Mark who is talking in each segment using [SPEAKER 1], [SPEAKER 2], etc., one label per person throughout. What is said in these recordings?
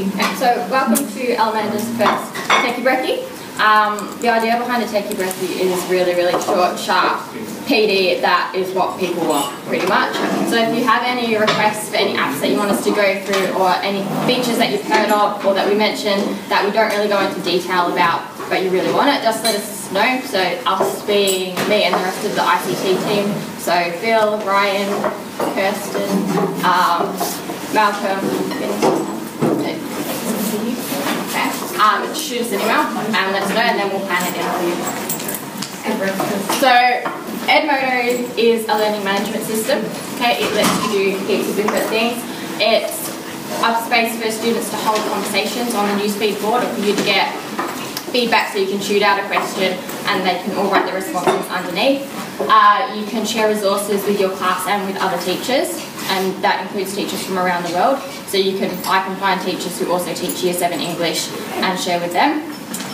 [SPEAKER 1] Okay, so welcome to Elementor's first Techie Brekkie. The idea behind a Techie Brekkie is really short, sharp PD. That is what people want, pretty much. So if you have any requests for any apps that you want us to go through, or any features that you've heard of or that we mentioned that we don't really go into detail about, but you really want it, just let us know. So us being me and the rest of the ICT team, so Phil, Ryan, Kirsten, Malcolm, shoot us an email and let us know, and then we'll plan it out for you. So Edmodo is a learning management system. Okay, it lets you do heaps of different things. It's a space for students to hold conversations on the newsfeed board, or for you to get feedback so you can shoot out a question and they can all write the responses underneath. You can share resources with your class and with other teachers, and that includes teachers from around the world. So I can find teachers who also teach Year 7 English and share with them.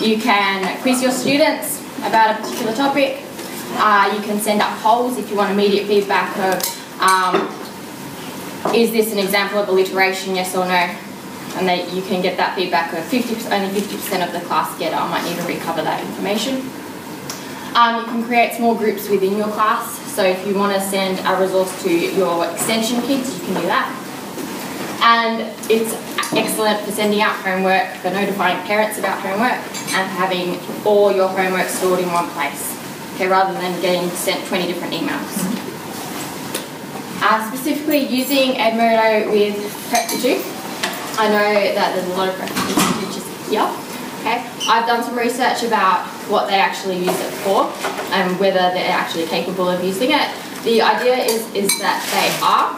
[SPEAKER 1] You can quiz your students about a particular topic. You can send up polls if you want immediate feedback of is this an example of alliteration, yes or no? And you can get that feedback of only 50% of the class get it. I might need to recover that information. You can create small groups within your class. So if you want to send a resource to your extension kids, you can do that. And it's excellent for sending out homework, for notifying parents about homework, and having all your homework stored in one place, okay, rather than getting sent 20 different emails. Specifically using Edmodo with Prep to Do. I know that there's a lot of Prep to Do teachers here. Okay, I've done some research about what they actually use it for and whether they're actually capable of using it. The idea is that they are,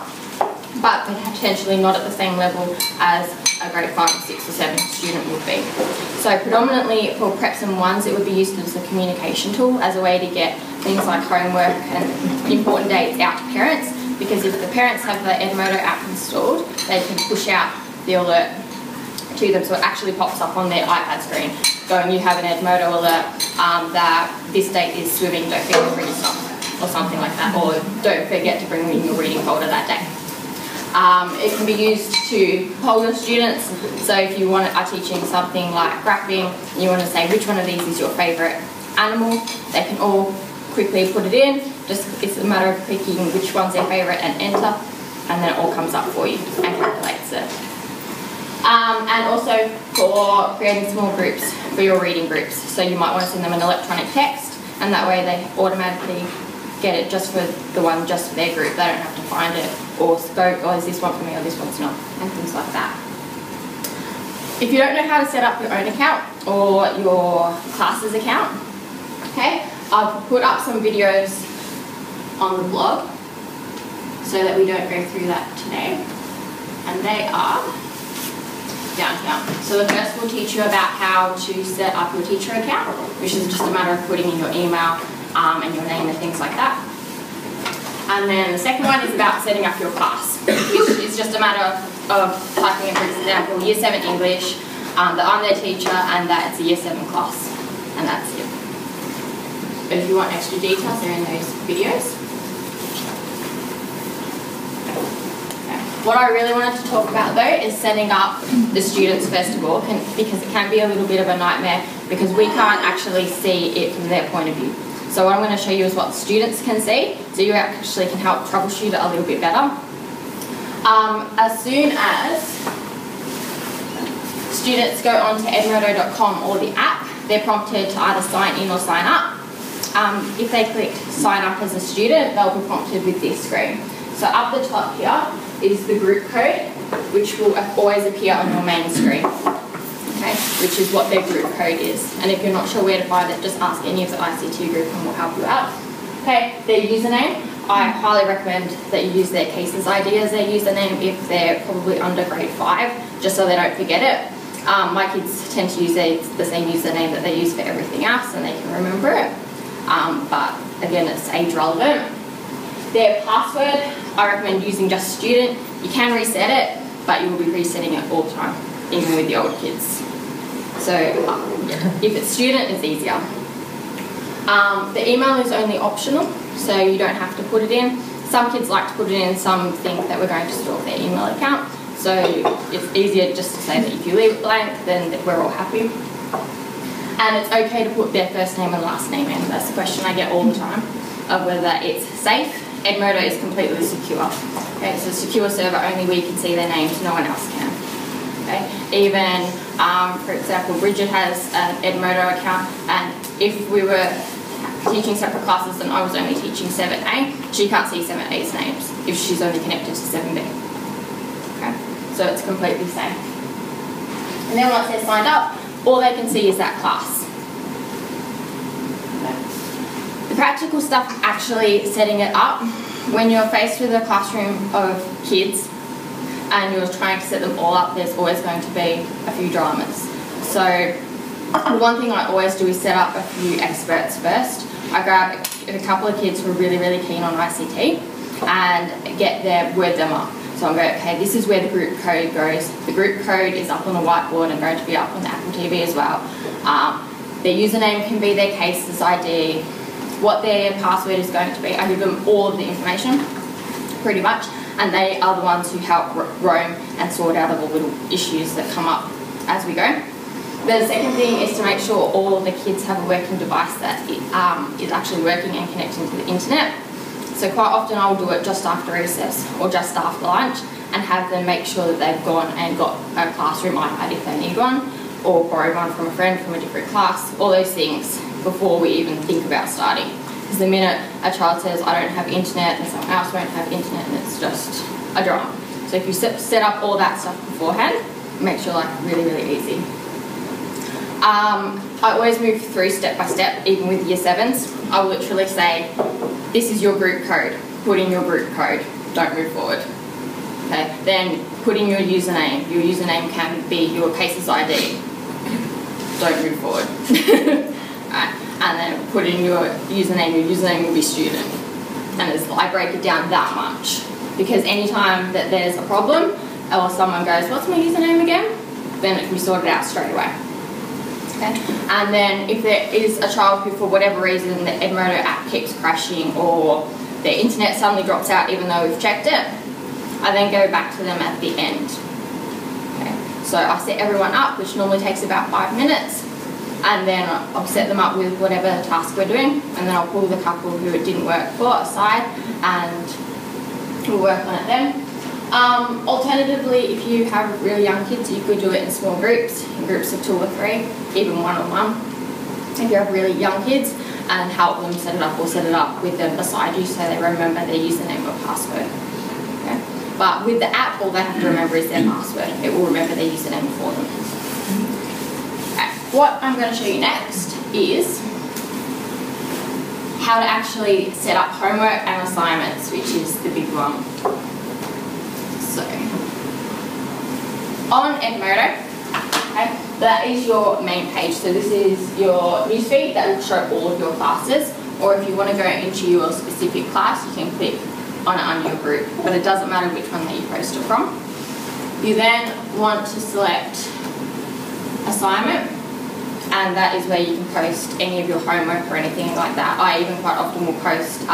[SPEAKER 1] but potentially not at the same level as a grade 5, 6 or 7 student would be. So predominantly for preps and ones, it would be used as a communication tool, as a way to get things like homework and important dates out to parents, because if the parents have the Edmodo app installed, they can push out the alert to them, so it actually pops up on their iPad screen going, you have an Edmodo alert that this date is swimming, don't forget to bring your stuff, or something like that, or don't forget to bring in your reading folder that day. It can be used to poll your students, so if you are teaching something like graphing, and you want to say which one of these is your favourite animal, they can all quickly put it in. It's a matter of clicking which one's their favourite and enter, and then it all comes up for you and calculates it. And also for creating small groups for your reading groups, so you might want to send them an electronic text, and that way they automatically get it just for the one just for their group. They don't have to find it or go, oh, is this one for me or this one's not, and things like that. If you don't know how to set up your own account or your class's account, okay, I've put up some videos on the blog so that we don't go through that today, and they are down here. So the first will teach you about how to set up your teacher account, which is just a matter of putting in your email and your name and things like that. And then the second one is about setting up your class, which is just a matter of typing in, for example, Year 7 English, that I'm their teacher and that it's a Year 7 class, and that's it. But if you want extra details, they're in those videos. What I really wanted to talk about though is setting up the students first of all, because it can be a little bit of a nightmare because we can't actually see it from their point of view. So what I'm going to show you is what the students can see, so you actually can help troubleshoot it a little bit better. As soon as students go onto edmodo.com or the app, they're prompted to either sign in or sign up. If they click sign up as a student, they'll be prompted with this screen. So up the top here is the group code, which will always appear on your main screen, okay, which is what their group code is. And if you're not sure where to find it, just ask any of the ICT group and we'll help you out. Okay, their username, I highly recommend that you use their cases ID as their username if they're probably under grade 5, just so they don't forget it. My kids tend to use the same username that they use for everything else and they can remember it. But again, it's age relevant. Their password, I recommend using just student. You can reset it, but you will be resetting it all the time, even with the older kids. So if it's student, it's easier. The email is only optional, so you don't have to put it in. Some kids like to put it in, some think that we're going to store their email account. So it's easier just to say that if you leave it blank, then we're all happy. And it's okay to put their first name and last name in. That's the question I get all the time, of whether it's safe. Edmodo is completely secure. Okay, it's a secure server, only we can see their names, no one else can. Okay, even, for example, Bridget has an Edmodo account, and if we were teaching separate classes and I was only teaching 7A, she can't see 7A's names if she's only connected to 7B. Okay, so it's completely safe. And then once they're signed up, all they can see is that class. Okay. The practical stuff, actually setting it up, when you're faced with a classroom of kids and you're trying to set them all up, there's always going to be a few dramas. So the one thing I always do is set up a few experts first. I grab a couple of kids who are really, really keen on ICT and word them up. So I'm going, okay, this is where the group code goes. The group code is up on the whiteboard and going to be up on the Apple TV as well. Their username can be their case's ID. What their password is going to be. I give them all of the information, pretty much, and they are the ones who help roam and sort out all the little issues that come up as we go. The second thing is to make sure all of the kids have a working device that is actually working and connecting to the internet. So quite often I will do it just after recess or just after lunch and have them make sure that they've gone and got a classroom iPad if they need one, or borrow one from a friend from a different class, all those things before we even think about starting. Because the minute a child says, I don't have internet, and someone else won't have internet, and it's just a drama. So if you set up all that stuff beforehand, it makes your life really, really easy. I always move through step by step, even with year 7s. I will literally say, this is your group code. Put in your group code. Don't move forward. Okay. Then put in your username. Your username can be your case's ID. Don't move forward. Right. And then put in your username. Your username will be student. And I break it down that much. Because anytime that there's a problem, or someone goes, what's my username again? Then it can be sorted out straight away. Okay. And then if there is a child who, for whatever reason, the Edmodo app keeps crashing or their internet suddenly drops out even though we've checked it, I then go back to them at the end. Okay. So I set everyone up, which normally takes about 5 minutes, and then I'll set them up with whatever task we're doing, and then I'll pull the couple who it didn't work for aside and we'll work on it then. Alternatively, if you have really young kids, you could do it in small groups, in groups of 2 or 3, even one-on-one. If you have really young kids, and help them set it up or set it up with them beside you so they remember their username or password. Okay? But with the app, all they have to remember is their password. It will remember their username for them. Okay. What I'm going to show you next is how to actually set up homework and assignments, which is the big one. So, on Edmodo, okay, that is your main page. So this is your newsfeed that will show all of your classes, or if you want to go into your specific class, you can click on it under your group, but it doesn't matter which one that you post it from. You then want to select assignment, and that is where you can post any of your homework or anything like that. I even quite often will post,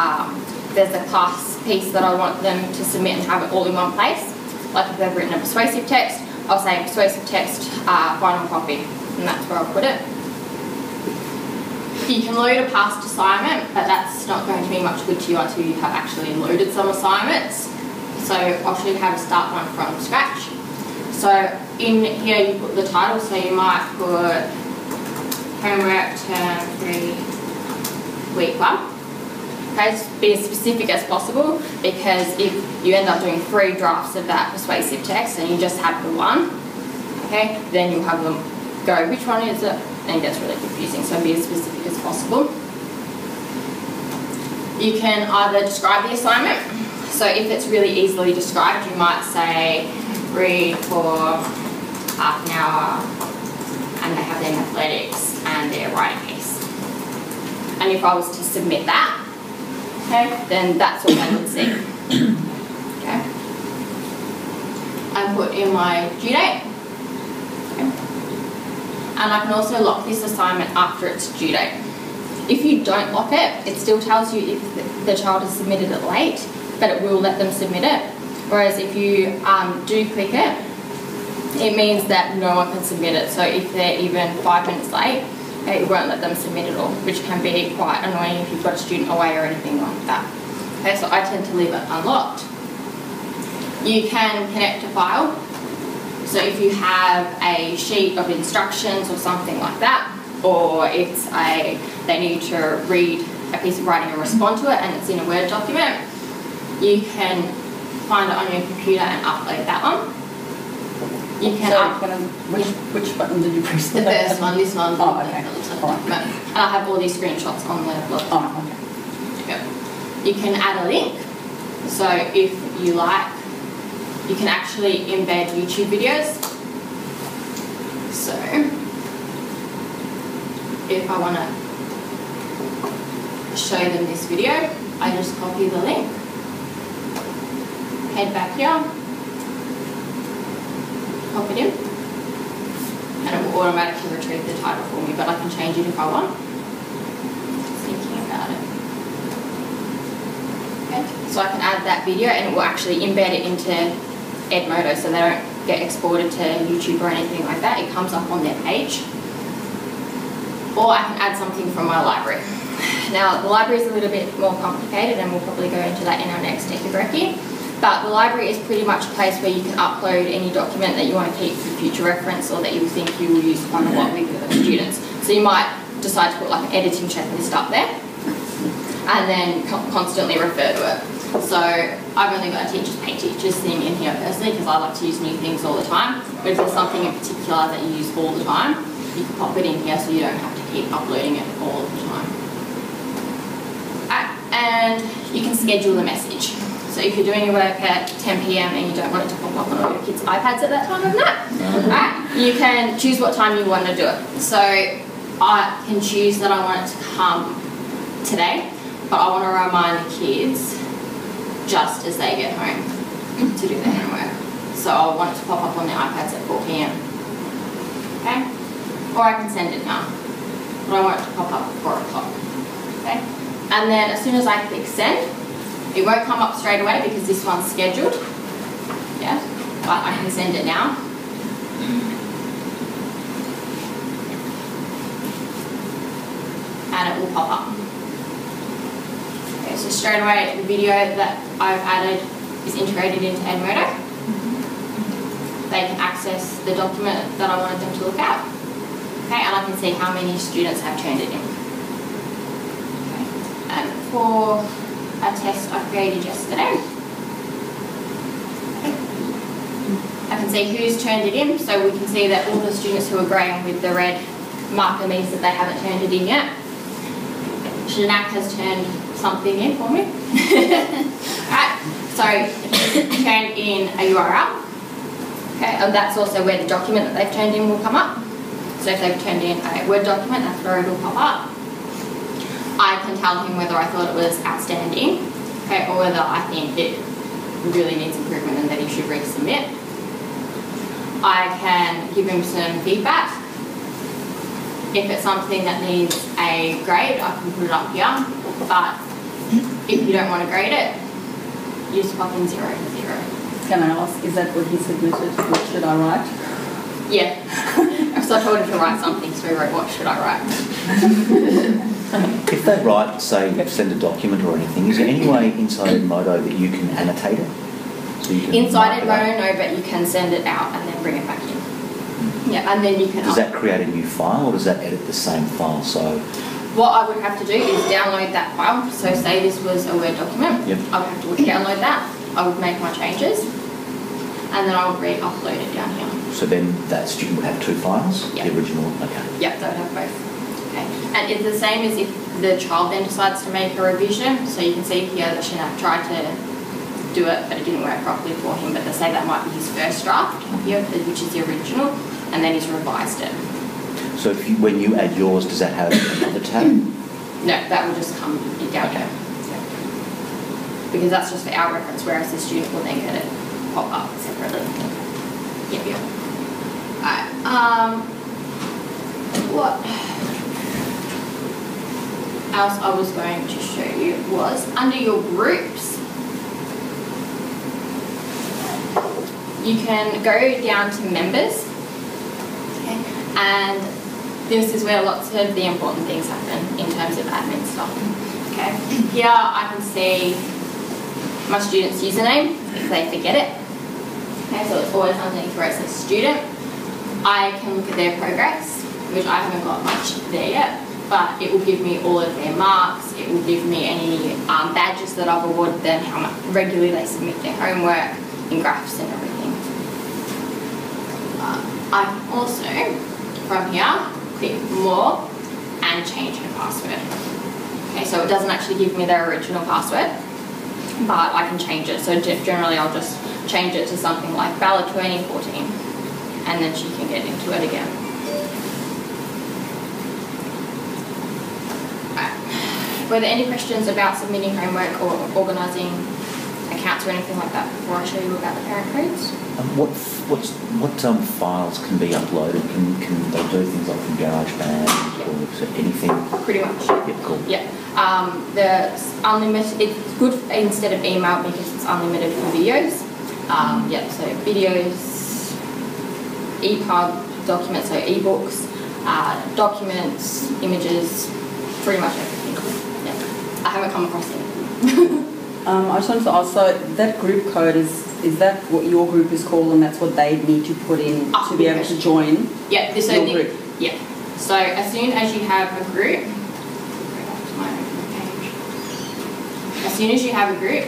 [SPEAKER 1] there's a class piece that I want them to submit and have it all in one place. Like if they've written a persuasive text, I'll say persuasive text, final copy, and that's where I'll put it. You can load a past assignment, but that's not going to be much good to you until you have actually loaded some assignments. So I'll show you how to start one from scratch. So in here you put the title, so you might put homework term 3 week 1. Okay, be as specific as possible, because if you end up doing 3 drafts of that persuasive text and you just have the one, okay, then you'll have them go, which one is it? And it gets really confusing, so be as specific as possible. You can either describe the assignment, so if it's really easily described, you might say read for half an hour, and they have their athletics and their writing piece. And if I was to submit that, okay, then that's all I would see. Okay. I put in my due date. Okay. And I can also lock this assignment after its due date. If you don't lock it, it still tells you if the child has submitted it late, but it will let them submit it. Whereas if you do click it, it means that no one can submit it. So if they're even 5 minutes late, it won't let them submit it all, which can be quite annoying if you've got a student away or anything like that. Okay, so I tend to leave it unlocked. You can connect a file. So if you have a sheet of instructions or something like that, or it's they need to read a piece of writing and respond to it and it's in a Word document, you can find it on your computer and upload that one. You can
[SPEAKER 2] which button did you press?
[SPEAKER 1] The first one, this one.
[SPEAKER 2] Oh, okay.
[SPEAKER 1] And I have all these screenshots on the blog.
[SPEAKER 2] Oh, okay.
[SPEAKER 1] Yep. You can add a link. So if you like, you can actually embed YouTube videos. So if I want to show them this video, I just copy the link, head back here, pop it in, and it will automatically retrieve the title for me, but I can change it if I want. Just thinking about it. Okay. So I can add that video and it will actually embed it into Edmodo so they don't get exported to YouTube or anything like that. It comes up on their page. Or I can add something from my library. Now, the library is a little bit more complicated and we'll probably go into that in our next Techie Brekkie. But the library is pretty much a place where you can upload any document that you want to keep for future reference or that you think you will use quite a lot with your students. So you might decide to put like an editing checklist up there and then constantly refer to it. So I've only got a teachers pay teachers thing in here personally because I like to use new things all the time. But if there's something in particular that you use all the time, you can pop it in here so you don't have to keep uploading it all the time. And you can schedule the message. So if you're doing your work at 10 PM and you don't want it to pop up on all your kids' iPads at that time of night, you can choose what time you want to do it. So I can choose that I want it to come today, but I want to remind the kids just as they get home to do their homework. So I want it to pop up on their iPads at 4 PM. Okay? Or I can send it now, but I want it to pop up at 4 o'clock. Okay? And then as soon as I click send, it won't come up straight away because this one's scheduled. Yeah, but I can send it now. And it will pop up. Okay, so straight away the video that I've added is integrated into Edmodo. They can access the document that I wanted them to look at. Okay, and I can see how many students have turned it in. Okay. And for a test I created yesterday, I can see who's turned it in, so we can see that all the students who are grey and with the red marker means that they haven't turned it in yet. Shanak has turned something in for me. Right, so turned in a URL. Okay, and that's also where the document that they've turned in will come up. So if they've turned in a Word document, that's where it will pop up. I can tell him whether I thought it was outstanding, okay, or whether I think it really needs improvement and that he should resubmit. I can give him some feedback. If it's something that needs a grade, I can put it up here, but if you don't want to grade it, you just pop in 0 to 0.
[SPEAKER 2] Can I ask, is that what he submitted? What should I write?
[SPEAKER 1] Yeah. So I told him to write something, so he wrote, what should I write?
[SPEAKER 3] If they write, say, send a document or anything, is there any way inside Edmodo that you can annotate it? So you can
[SPEAKER 1] inside Edmodo, no, but you can send it out and then bring it back in. Yeah, and then you can...
[SPEAKER 3] Does that create a new file or does that edit the same file? So
[SPEAKER 1] what I would have to do is download that file. So say this was a Word document.
[SPEAKER 3] Yep.
[SPEAKER 1] I would have to download that. I would make my changes and then I would re-upload it down here.
[SPEAKER 3] So then that student would have 2 files?
[SPEAKER 1] Yep.
[SPEAKER 3] The original, okay.
[SPEAKER 1] Yep, they would have both. Okay. And it's the same as if the child then decides to make a revision. So you can see here that Shanak tried to do it, but it didn't work properly for him. But they say that might be his first draft here, which is the original, and then he's revised it.
[SPEAKER 3] So if you, when you add yours, does that have another tab?
[SPEAKER 1] No, that will just come down here. Yeah. Because that's just for our reference, whereas the student will then get it pop up separately. Yep, yep. Alright, what else I was going to show you was under your groups. you can go down to members, okay, and this is where lots of the important things happen in terms of admin stuff. Okay, here I can see my student's username if they forget it. Okay, so it's always underneath where it says student. I can look at their progress, which I haven't got much there yet, but it will give me all of their marks. It will give me any badges that I've awarded them, how much regularly they submit their homework, in graphs and everything. I can also, from here, click more and change her password. Okay, so it doesn't actually give me their original password, but I can change it. So generally I'll just change it to something like Bella 2014, and then she can get into it again. Right. Were there any questions about submitting homework or organising accounts or anything like that before I show you about the parent codes?
[SPEAKER 3] What files can be uploaded? Can they do things like from GarageBand or anything? Pretty much. Yep, cool.
[SPEAKER 1] Yeah. The unlimited. It's good instead of email because it's unlimited for videos. Yeah. So videos, EPUB documents, so ebooks, documents, images, pretty much everything. Yeah. I haven't come across anything.
[SPEAKER 2] I just wanted to ask, so that group code, is that what your group is called and that's what they need to put in to be able to join your group?
[SPEAKER 1] Yeah. So as soon as you have a group, as soon as you have a group,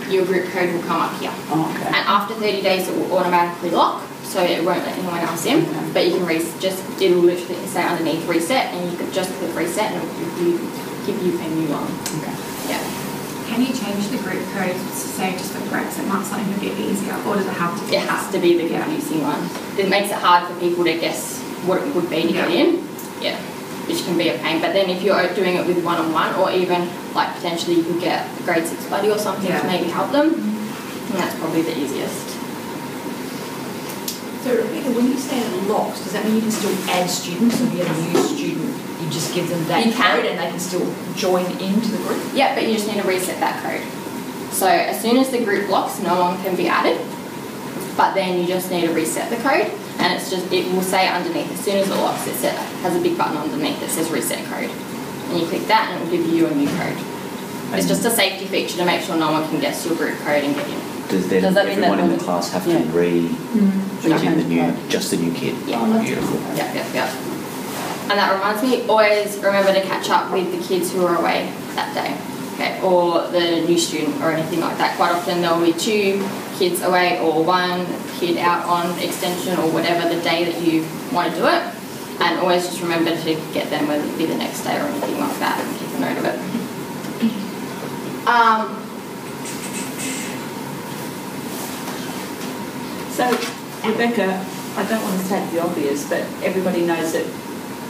[SPEAKER 1] your group code will come up here.
[SPEAKER 2] Oh, okay.
[SPEAKER 1] And after 30 days it will automatically lock, so it won't let anyone else in. Okay. But you can it'll literally say underneath reset, and you can just click reset and it will give you a new one.
[SPEAKER 2] Okay.
[SPEAKER 1] Yeah.
[SPEAKER 4] Can you change the group code to say just for Brexit, not something a bit easier, or does it have to be?
[SPEAKER 1] It has to be the confusing one. It makes it hard for people to guess what it would be to get in. Yeah, which can be a pain. But then if you're doing it with one-on-one, or even like potentially you could get a grade 6 buddy or something to maybe help them, and that's probably the easiest.
[SPEAKER 5] So Rebecca, when you say it locks, does that mean you can still add students? If you have a new student, you just give them that code and they can still join into the group?
[SPEAKER 1] Yeah, but you just need to reset that code. So as soon as the group locks, no one can be added, but then you just need to reset the code, and it will say underneath, as soon as it locks, it has a big button underneath that says reset code, and you click that and it will give you a new code. It's just a safety feature to make sure no one can guess your group code and get in.
[SPEAKER 3] Does that mean everyone in the class have to put in just the new kid?
[SPEAKER 1] Yeah.
[SPEAKER 3] Oh, beautiful.
[SPEAKER 1] Yeah. And that reminds me, always remember to catch up with the kids who are away that day, okay, or the new student or anything like that. Quite often there will be 2 kids away or 1 kid out on extension or whatever the day that you want to do it. And always just remember to get them, whether it be the next day or anything like that, and keep a note of it.
[SPEAKER 5] So, Rebecca, I don't want to state the obvious, but everybody knows that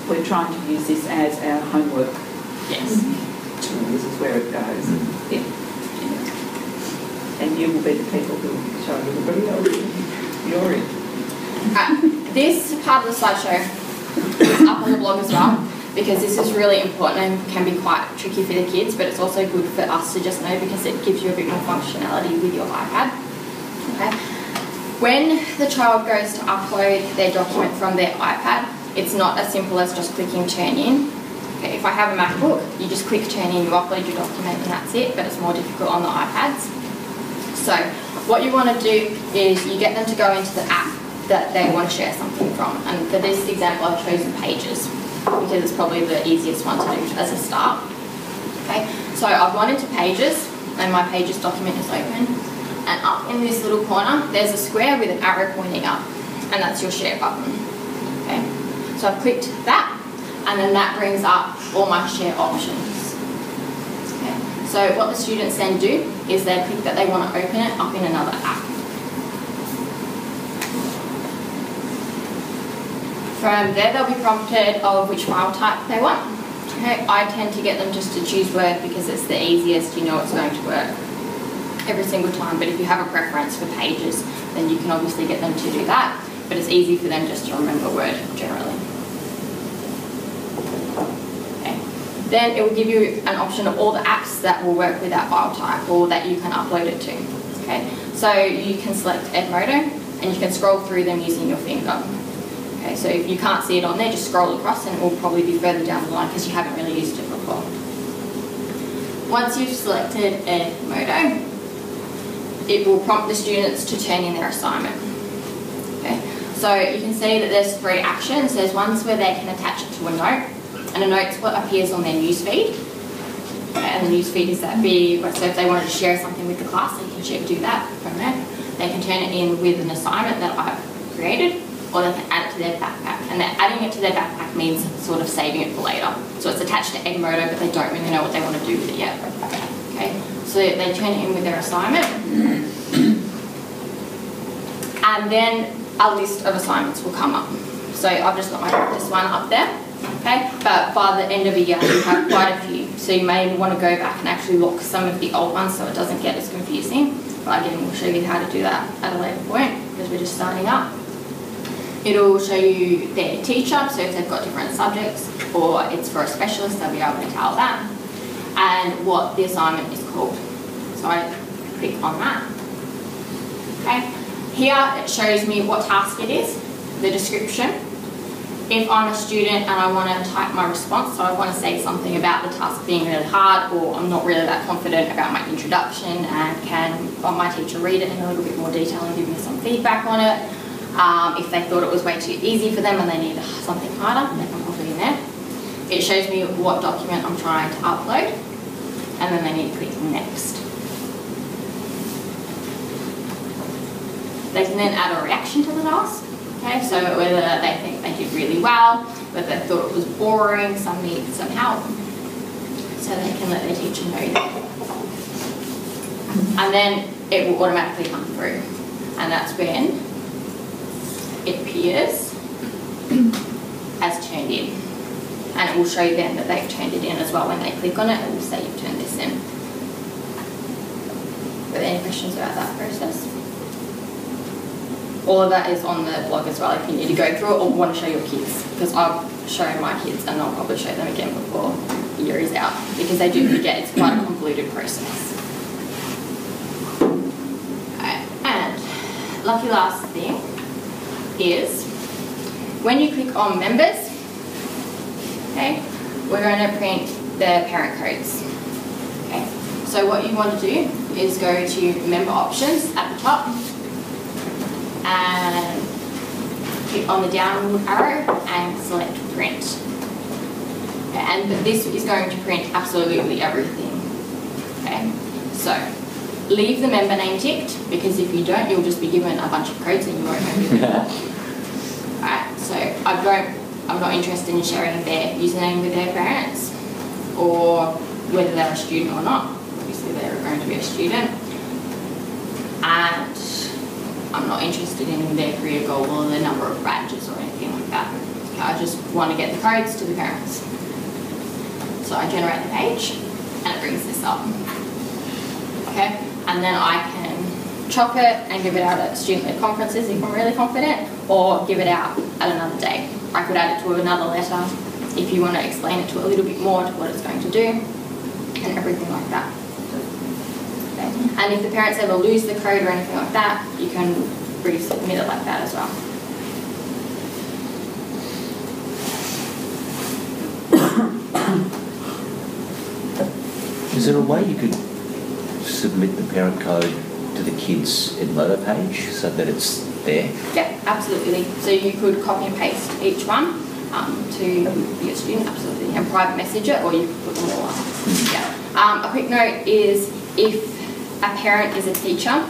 [SPEAKER 5] we're trying to use this as our homework.
[SPEAKER 1] Yes.
[SPEAKER 5] And this is where it goes. Yeah. And you will be the people who will show everybody else you're in.
[SPEAKER 1] This part of the slideshow is up on the blog as well, because this is really important and can be quite tricky for the kids, but it's also good for us to just know because it gives you a bit more functionality with your iPad. Okay. When the child goes to upload their document from their iPad, it's not as simple as just clicking turn in. Okay, if I have a MacBook, you just click turn in, you upload your document and that's it, but it's more difficult on the iPads. So what you want to do is you get them to go into the app that they want to share something from. And for this example, I've chosen Pages because it's probably the easiest one to do as a start. Okay, so I've gone into Pages and my Pages document is open. And up in this little corner, there's a square with an arrow pointing up, and that's your share button. Okay, so I've clicked that, and then that brings up all my share options. Okay, so what the students then do is they click that they want to open it up in another app. From there, they'll be prompted of which file type they want. Okay, I tend to get them just to choose Word because it's the easiest, you know it's going to work every single time, but if you have a preference for Pages, then you can obviously get them to do that, but it's easy for them just to remember Word generally. Okay. Then it will give you an option of all the apps that will work with that file type or that you can upload it to. Okay. So you can select Edmodo, and you can scroll through them using your finger. Okay, so if you can't see it on there, just scroll across and it will probably be further down the line because you haven't really used it before. Once you've selected Edmodo, it will prompt the students to turn in their assignment. Okay, so you can see that there's 3 actions. There's ones where they can attach it to a note, and a note's what appears on their newsfeed. Okay, and the newsfeed is that big, so if they wanted to share something with the class, they can do that from there. They can turn it in with an assignment that I've created, or they can add it to their backpack. And adding it to their backpack means sort of saving it for later. So it's attached to Edmodo, but they don't really know what they want to do with it yet. Okay, so they turn it in with their assignment. And then a list of assignments will come up. So I've just got my practice one up there. Okay, but by the end of the year you have quite a few. So you may want to go back and actually look some of the old ones so it doesn't get as confusing. But again, we'll show you how to do that at a later point because we're just starting up. It'll show you their teacher, so if they've got different subjects or it's for a specialist, they'll be able to tell that. And what the assignment is called. So I click on that. Okay. Here it shows me what task it is, the description. If I'm a student and I want to type my response, so I want to say something about the task being really hard, or I'm not really that confident about my introduction and can my teacher read it in a little bit more detail and give me some feedback on it. If they thought it was way too easy for them and they need something harder, they can pop it in there. It shows me what document I'm trying to upload, and then they need to click next. They can then add a reaction to the task. Okay, so whether they think they did really well, whether they thought it was boring, some need some help, so they can let their teacher know that. And then it will automatically come through, and that's when it appears as turned in. And it will show them that they've turned it in as well. When they click on it, it will say you've turned this in. Are there any questions about that process? All of that is on the blog as well if you need to go through it or want to show your kids, because I've shown my kids and I'll probably show them again before the year is out because they do forget. It's quite a convoluted process. Okay. And lucky last thing is when you click on members, okay, we're going to print the parent codes. Okay. So what you want to do is go to member options at the top and click on the downward arrow and select print. Okay, and this is going to print absolutely everything. Okay, so leave the member name ticked, because if you don't, you'll just be given a bunch of codes and you won't know who they are. Alright, so I'm not interested in sharing their username with their parents, or whether they're a student or not. Obviously they're going to be a student. And I'm not interested in their career goal or the number of badges or anything like that. I just want to get the codes to the parents. So I generate the page and it brings this up. Okay, and then I can chop it and give it out at student-led conferences if I'm really confident, or give it out at another day. I could add it to another letter if you want to explain it to a little bit more to what it's going to do and everything like that. Okay. And if the parents ever lose the code or anything like that, you can resubmit it like that as well.
[SPEAKER 3] Is there a way you could submit the parent code to the kids' Edmodo page so that it's there?
[SPEAKER 1] Yeah, absolutely. So you could copy and paste each one to your student, absolutely, and private message it, or you could put them all up. Yeah. A quick note is if a parent is a teacher,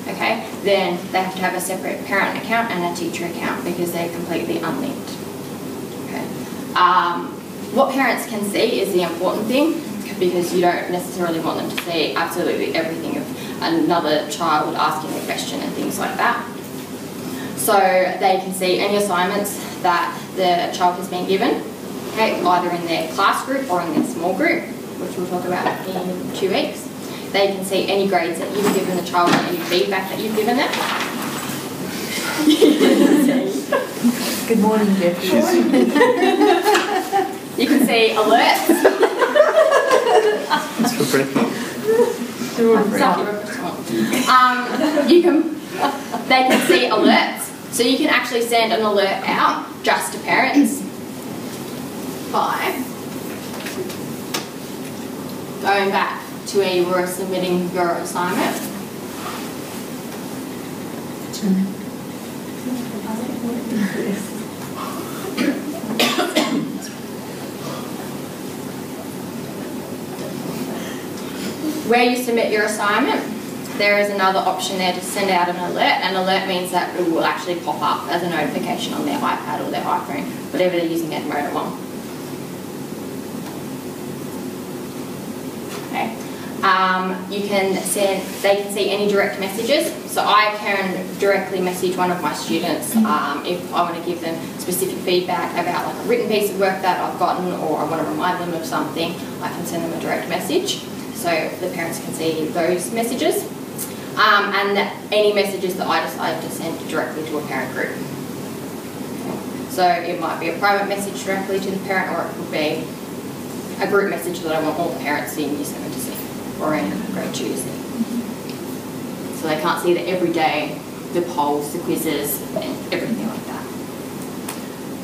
[SPEAKER 1] okay, then they have to have a separate parent account and a teacher account because they're completely unlinked. Okay. What parents can see is the important thing, because you don't necessarily want them to see absolutely everything of another child asking a question and things like that. So they can see any assignments that the child has been given, okay, either in their class group or in their small group, which we'll talk about in 2 weeks. They can see any grades that you've given the child and any feedback that you've given them.
[SPEAKER 2] Good morning, Jeff.
[SPEAKER 1] You can see alerts.
[SPEAKER 3] It's for Brekkie.
[SPEAKER 1] You can they can see alerts. So you can actually send an alert out just to parents by going back to where you were submitting your assignment. Where you submit your assignment, there is another option there to send out an alert. An alert means that it will actually pop up as a notification on their iPad or their iPhone, whatever they're using Edmodo on. Okay. They can see any direct messages. So I can directly message one of my students if I want to give them specific feedback about like a written piece of work that I've gotten, or I want to remind them of something. I can send them a direct message, so the parents can see those messages. And any messages that I decide to send directly to a parent group. So it might be a private message directly to the parent, or it could be a group message that I want all the parents in Year 7 to see, or in grade 2 to see. So they can't see that every day, the polls, the quizzes, and everything like that.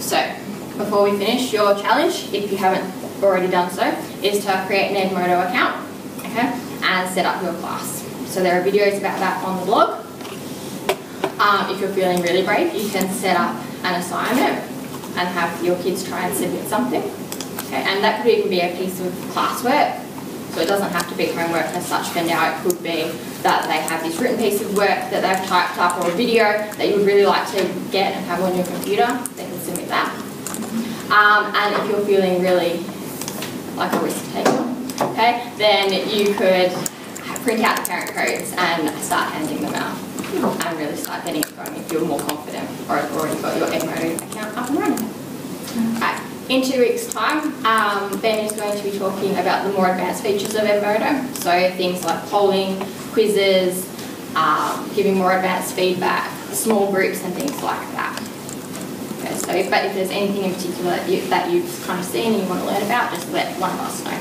[SPEAKER 1] So before we finish, your challenge, if you haven't already done so, is to create an Edmodo account, okay, and set up your class. So there are videos about that on the blog. If you're feeling really brave, you can set up an assignment and have your kids try and submit something. Okay, and that could even be a piece of classwork. So it doesn't have to be homework as such for now. It could be that they have this written piece of work that they've typed up, or a video that you would really like to get and have on your computer. They can submit that. And if you're feeling really like a risk taker, okay, then you could print out the parent codes and start handing them out, and really start getting it going if you're more confident or have already got your Edmodo account up and running. Right. In 2 weeks' time, Ben is going to be talking about the more advanced features of Edmodo, so things like polling, quizzes, giving more advanced feedback, small groups and things like that. Okay, so but if there's anything in particular that you've kind of seen and you want to learn about, just let one of us know.